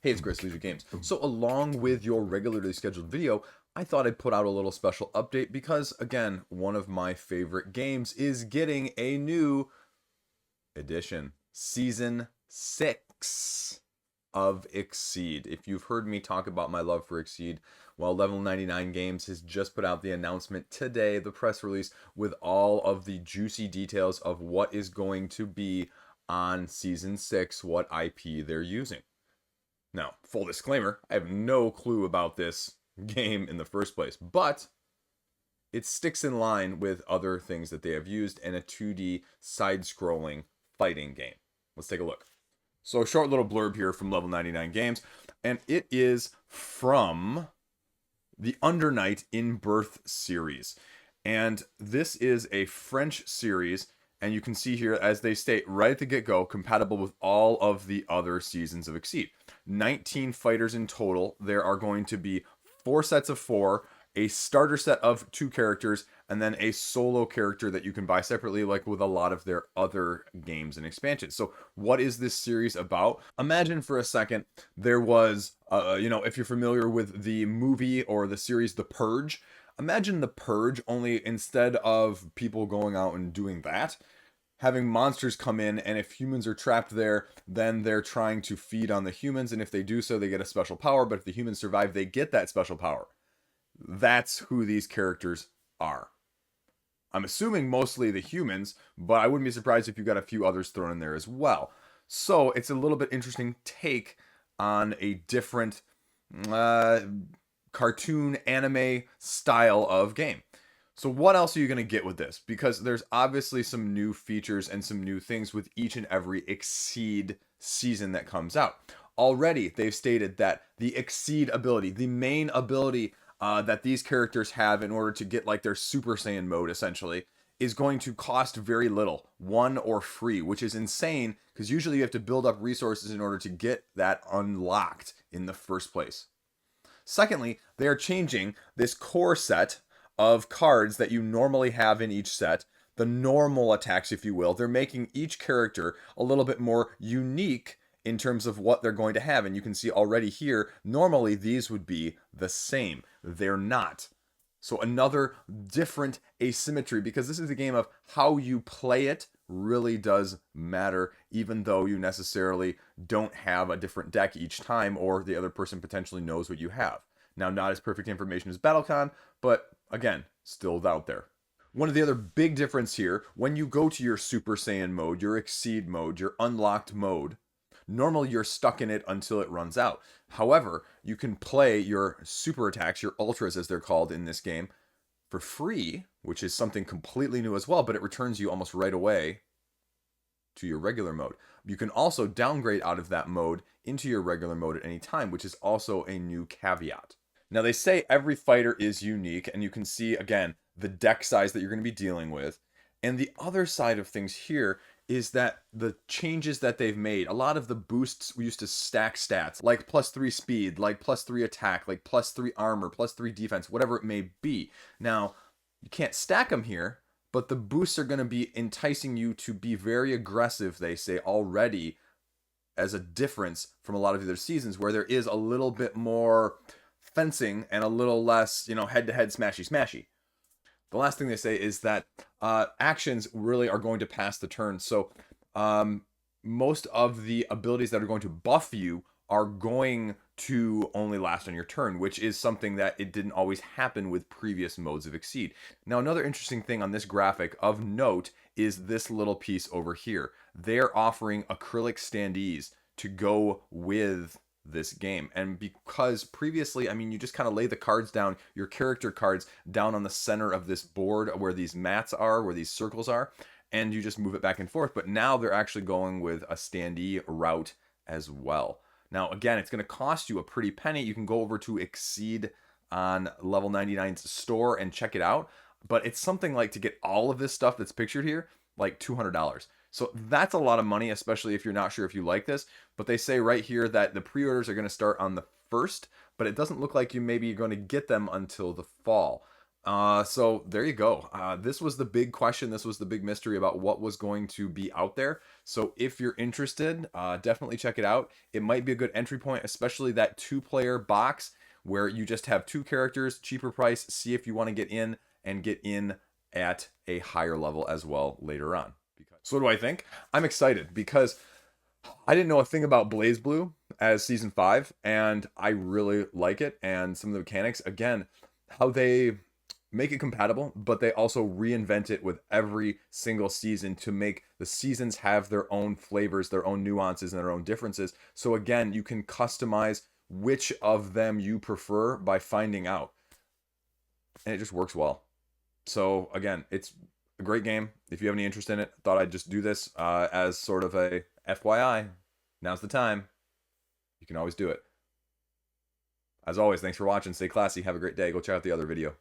Hey, it's Chris, Liege Games. So along with your regularly scheduled video, I thought I'd put out a little special update because, again, one of my favorite games is getting a new edition. Season 6 of Exceed. If you've heard me talk about my love for Exceed, well, Level 99 Games has just put out the announcement today, the press release, with all of the juicy details of what is going to be on Season 6, what IP they're using. Now, full disclaimer, I have no clue about this game in the first place, but it sticks in line with other things that they have used in a 2D side-scrolling fighting game. Let's take a look. So a short little blurb here from Level 99 Games, and it is from the Under Night in Birth series. And this is a French series, and you can see here, as they state right at the get-go, compatible with all of the other seasons of Exceed. 19 fighters in total. There are going to be 4 sets of 4, a starter set of 2 characters, and then a solo character that you can buy separately, like with a lot of their other games and expansions. So what is this series about? Imagine for a second there was, if you're familiar with the movie or the series The Purge, imagine The Purge, only instead of people going out and doing that, having monsters come in, and if humans are trapped there, then they're trying to feed on the humans, and if they do so, they get a special power, but if the humans survive, they get that special power. That's who these characters are. I'm assuming mostly the humans, but I wouldn't be surprised if you got a few others thrown in there as well. So it's a little bit interesting take on a different cartoon anime style of game. So what else are you going to get with this? Because there's obviously some new features and some new things with each and every Exceed season that comes out. Already, they've stated that the Exceed ability, the main ability that these characters have in order to get like their Super Saiyan mode, essentially, is going to cost very little, 1 or free, which is insane because usually you have to build up resources in order to get that unlocked in the first place. Secondly, they are changing this core set of cards that you normally have in each set, the normal attacks, if you will. They're making each character a little bit more unique in terms of what they're going to have. And you can see already here, normally these would be the same. They're not. So another different asymmetry, because this is a game of how you play it really does matter, even though you necessarily don't have a different deck each time, or the other person potentially knows what you have. Now, not as perfect information as BattleCon, but again, still out there. One of the other big difference here, when you go to your Super Saiyan mode, your Exceed mode, your unlocked mode, normally you're stuck in it until it runs out. However, you can play your super attacks, your ultras as they're called in this game, for free, which is something completely new as well, but it returns you almost right away to your regular mode. You can also downgrade out of that mode into your regular mode at any time, which is also a new caveat. Now, they say every fighter is unique, and you can see, again, the deck size that you're going to be dealing with. And the other side of things here is that the changes that they've made, a lot of the boosts we used to stack stats, like +3 speed, like +3 attack, like +3 armor, +3 defense, whatever it may be. Now, you can't stack them here, but the boosts are going to be enticing you to be very aggressive, they say, already, as a difference from a lot of the other seasons where there is a little bit more fencing and a little less, head-to-head smashy. The last thing they say is that actions really are going to pass the turn. So most of the abilities that are going to buff you are going to only last on your turn, which is something that it didn't always happen with previous modes of Exceed. Now, another interesting thing on this graphic of note is this little piece over here. They're offering acrylic standees to go with this game. And because previously, you just kind of lay the cards down, your character cards down on the center of this board where these mats are, where these circles are, and you just move it back and forth. But now they're actually going with a standee route as well. Now, again, it's going to cost you a pretty penny. You can go over to Exceed on Level 99's store and check it out. But it's something like, to get all of this stuff that's pictured here, like $200. So that's a lot of money, especially if you're not sure if you like this. But they say right here that the pre-orders are going to start on the 1st, but it doesn't look like you're going to get them until the fall. So there you go. This was the big question. This was the big mystery about what was going to be out there. So if you're interested, definitely check it out. It might be a good entry point, especially that 2-player box where you just have 2 characters, cheaper price. See if you want to get in and get in at a higher level as well later on. So what do I think? I'm excited because I didn't know a thing about Blaze Blue as season 5, and I really like it. And some of the mechanics, again, how they make it compatible, but they also reinvent it with every single season to make the seasons have their own flavors, their own nuances, and their own differences. So again, you can customize which of them you prefer by finding out, and it just works well. So again, it's a great game. If you have any interest in it, thought I'd just do this as sort of a FYI. Now's the time. You can always do it. As always, thanks for watching. Stay classy. Have a great day. Go check out the other video.